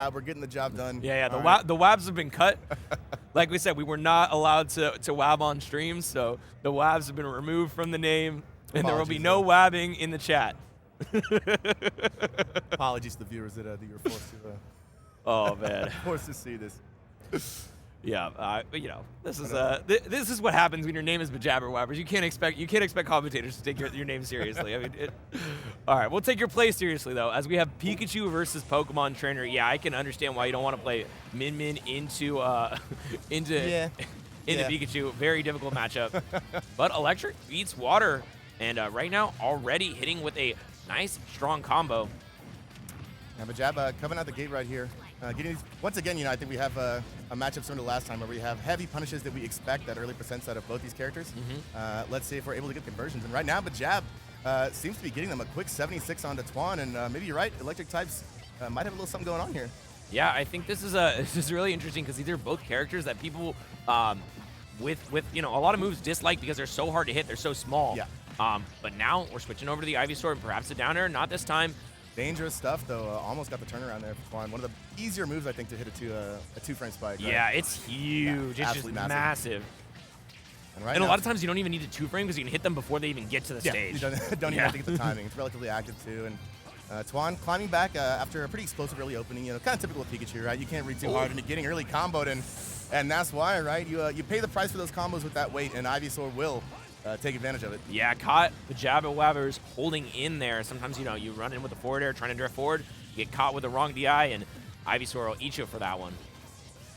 We're getting the job done. Yeah, the wabs have been cut. Like we said, we were not allowed to wab on stream, so the wabs have been removed from the name, and there will be no wabbing in the chat. Apologies to the viewers that you were forced to. Oh man, forced to see this. Yeah, this is what happens when your name is Bajabberwabbers. You can't expect commentators to take your name seriously. I mean, all right, we'll take your play seriously though, as we have Pikachu versus Pokemon Trainer. Yeah, I can understand why you don't want to play Min into Pikachu. Very difficult matchup. But Electric beats Water, and right now already hitting with a nice strong combo. Yeah, Bajab coming out the gate right here. Getting these, once again, I think we have a matchup similar to last time where we have heavy punishes that we expect at early percents out of both these characters. Let's see if we're able to get conversions. And right now, Bajab seems to be getting them a quick 76 onto Twan. And maybe you're right, electric types might have a little something going on here. Yeah, I think this is really interesting because these are both characters that people with a lot of moves dislike because they're so hard to hit. They're so small. Yeah. But now we're switching over to the Ivysaur and perhaps a down air. Not this time. Dangerous stuff, though. Almost got the turnaround there for Twan. One of the easier moves, I think, to hit a two-frame spike. Right? Yeah, it's huge. Yeah, it's just massive. And a lot of times you don't even need a two-frame because you can hit them before they even get to the stage. You don't even have to get the timing. It's relatively active, too. And Twan climbing back after a pretty explosive early opening. Kind of typical of Pikachu, right? You can't read too hard, and you're getting early comboed, and that's why, right? You pay the price for those combos with that weight, and Ivysaur will take advantage of it. Yeah, caught the Bajabberwabbers holding in there. Sometimes, you run in with a forward air, trying to drift forward, you get caught with the wrong DI, and Ivysaur will eat you for that one.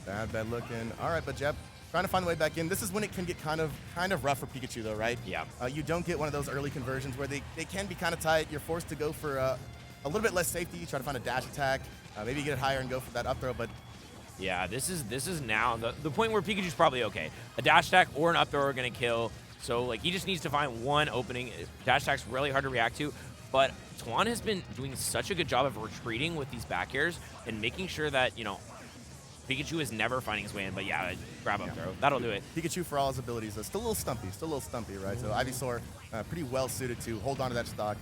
Bad looking. All right, Bajab trying to find a way back in. This is when it can get kind of rough for Pikachu, though, right? Yeah. You don't get one of those early conversions where they can be kind of tight. You're forced to go for a little bit less safety. You try to find a dash attack. Maybe get it higher and go for that up throw, but yeah, this is now the point where Pikachu's probably okay. A dash attack or an up throw are going to kill. So, he just needs to find one opening. Dash attack's really hard to react to, but Twan has been doing such a good job of retreating with these back airs and making sure that, Pikachu is never finding his way in, but yeah, grab up throw. That'll do it. Pikachu, for all his abilities, is still a little stumpy, right? So Ivysaur, pretty well suited to hold on to that stock,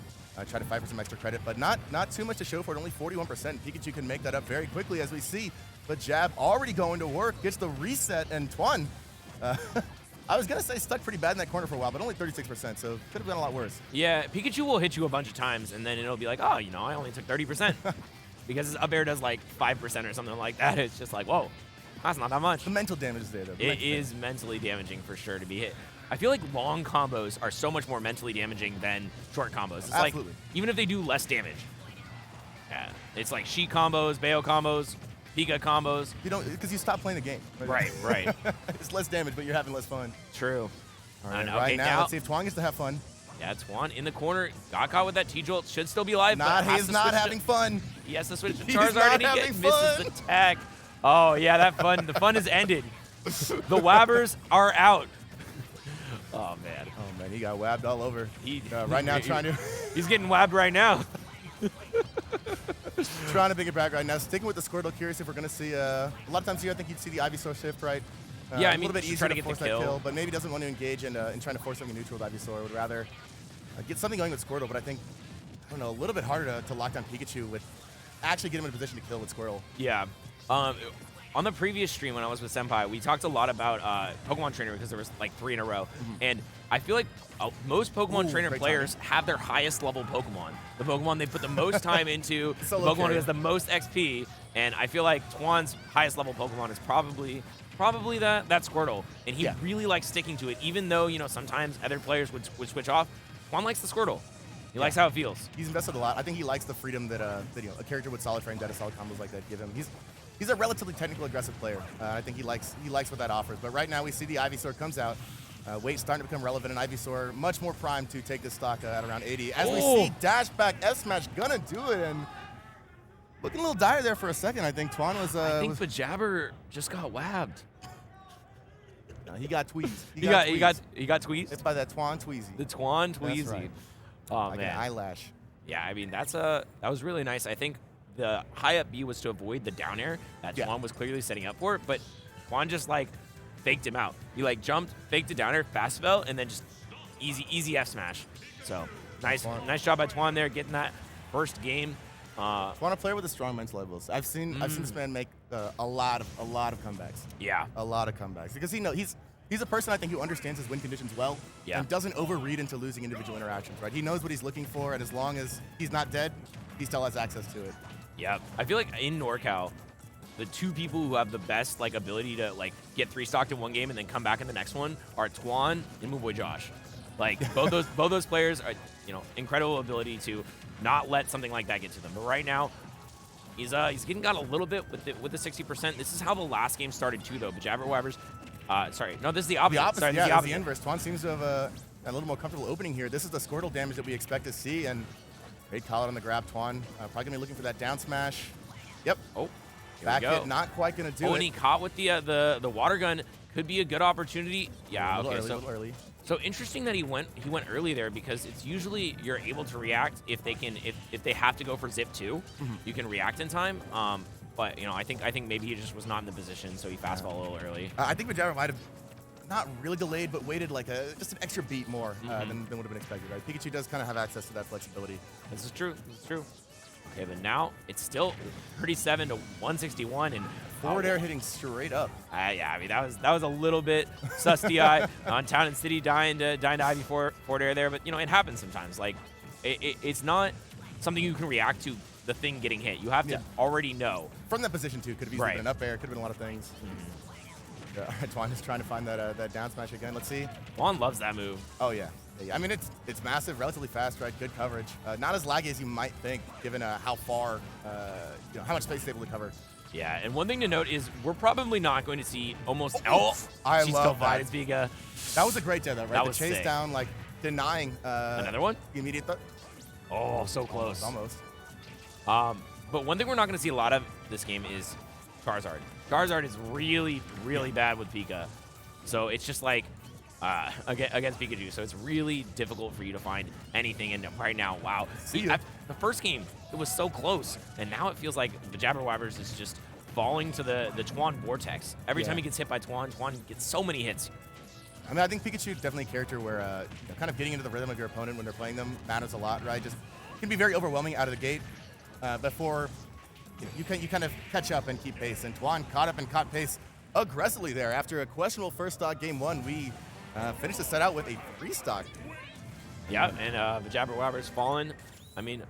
try to fight for some extra credit, but not too much to show for it, only 41%. Pikachu can make that up very quickly, as we see. But Jab already going to work, gets the reset, and Twan, I was going to say stuck pretty bad in that corner for a while, but only 36%, so could have been a lot worse. Yeah, Pikachu will hit you a bunch of times, and then it'll be like, oh, I only took 30%. Because his up air does 5% or something like that. It's just like, whoa, that's not that much. The mental damage is there, though. It is mentally damaging for sure to be hit. I feel like long combos are so much more mentally damaging than short combos. It's Absolutely. Even if they do less damage. Yeah, it's like Sheik combos, Bayo combos, Pika combos. You don't, because you stop playing the game. Right. It's less damage, but you're having less fun. True. All right, right now, let's see if Twan gets to have fun. Yeah, Twan in the corner. Got caught with that T-Jolt. Should still be alive. He's not having fun. He has to switch to Charizard, and he misses the tag. Oh, yeah, the fun has ended. The Wabbers are out. Oh, man. Oh, man, he got wabbed all over. Right now trying to... He's getting wabbed right now. Trying to bring it back right now. Sticking with the Squirtle, curious if we're going to see... a lot of times here, I think you'd see the Ivysaur shift, right? Yeah, a little bit easier to get force the that kill, but maybe doesn't want to engage in trying to force something neutral with Ivysaur. Would rather get something going with Squirtle, but I think, a little bit harder to lock down Pikachu with actually get him in a position to kill with Squirtle. Yeah. On the previous stream when I was with Senpai, we talked a lot about Pokemon Trainer because there was 3 in a row. And I feel like most Pokemon Trainer players have their highest level Pokemon. The Pokemon they put the most time into, the Pokemon who has the most XP. And I feel like Twan's highest level Pokemon is probably that Squirtle. And he really likes sticking to it, even though, sometimes other players would switch off. Twan likes the Squirtle. He likes how it feels. He's invested a lot. I think he likes the freedom that a character with solid frame data, solid combos like that give him. He's a relatively technical, aggressive player. I think he likes what that offers. But right now we see the Ivysaur comes out. Weight starting to become relevant, and Ivysaur much more primed to take this stock at around 80. As we see dash back F smash gonna do it, and looking a little dire there for a second. I think Twan was. I think Bajabber just got wabbed. No, he got tweezed. He got tweezed. It's by that Twan Tweezy. The Twan Tweezy. That's right. Oh like man, an eyelash. Yeah, I mean that was really nice. I think the high up B was to avoid the down air that Twan was clearly setting up for it, but Twan just faked him out. He jumped, faked it down air, fast fell, and then just easy F smash. So nice job by Twan there, getting that first game. Want a player with a strong mental levels. I've seen this man make a lot of comebacks. Yeah. A lot of comebacks because he's a person I think who understands his win conditions well and doesn't overread into losing individual interactions. Right? He knows what he's looking for, and as long as he's not dead, he still has access to it. Yeah. I feel like in NorCal, the two people who have the best ability to get 3-stocked in one game and then come back in the next one are Twan and Mooboy Josh. Both those players are incredible ability to not let something like that get to them. But right now, he's getting got a little bit with the 60%. This is how the last game started too, though. Bajabberwabbers. Sorry, no, this is the opposite. The opposite, sorry, yeah, this is the inverse. Twan seems to have a little more comfortable opening here. This is the Squirtle damage that we expect to see, and great call out on the grab. Twan probably gonna be looking for that down smash. Yep. Oh, back hit, not quite gonna do it. Oh, and he caught with the water gun. Could be a good opportunity. Yeah. A Okay. little early. So interesting that he went early there because it's usually you're able to react if they have to go for zip 2, you can react in time. But I think maybe he just was not in the position, so he fast fall a little early. I think Bajabber might have not really delayed, but waited just an extra beat more than would have been expected. Right? Pikachu does kind of have access to that flexibility. This is true. This is true. Okay, but now it's still 37 to 161 and forward air hitting straight up. Yeah, I mean that was a little bit sus DI on Town and City dying to Ivy forward air there, but it happens sometimes. It's not something you can react to the thing getting hit. You have to already know. From that position too, could have easily been an up air, could have been a lot of things. Twan is trying to find that down smash again. Let's see. Twan loves that move. Oh yeah. I mean, it's massive, relatively fast, right? Good coverage. Not as laggy as you might think, given how far, how much space he's able to cover. Yeah, and one thing to note is we're probably not going to see almost. I she's love still that. It's Vega. That was a great dead, though, right? That the was chase sick. down, denying. Another one? The immediate. Oh, so close. Almost. But one thing we're not going to see a lot of this game is Charizard. Charizard is really, really bad with Pika. So it's just against Pikachu. So it's really difficult for you to find anything. And right now, wow. The first game, it was so close. And now it feels like Bajabberwabbers is just falling to the Twan vortex. Every time he gets hit by Twan gets so many hits. I mean, I think Pikachu definitely a character where kind of getting into the rhythm of your opponent when they're playing them matters a lot, right? Just can be very overwhelming out of the gate before you kind of catch up and keep pace. And Twan caught up and caught pace aggressively there. After a questionable first stock game 1, we finished the set out with a 3-stock. Yeah, and Bajabberwabbers fallen. I mean,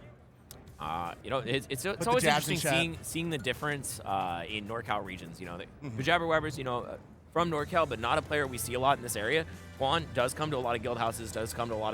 it's always interesting seeing the difference in NorCal regions. Bajabberwabbers, from NorCal, but not a player we see a lot in this area. Twan does come to a lot of guild houses, does come to a lot of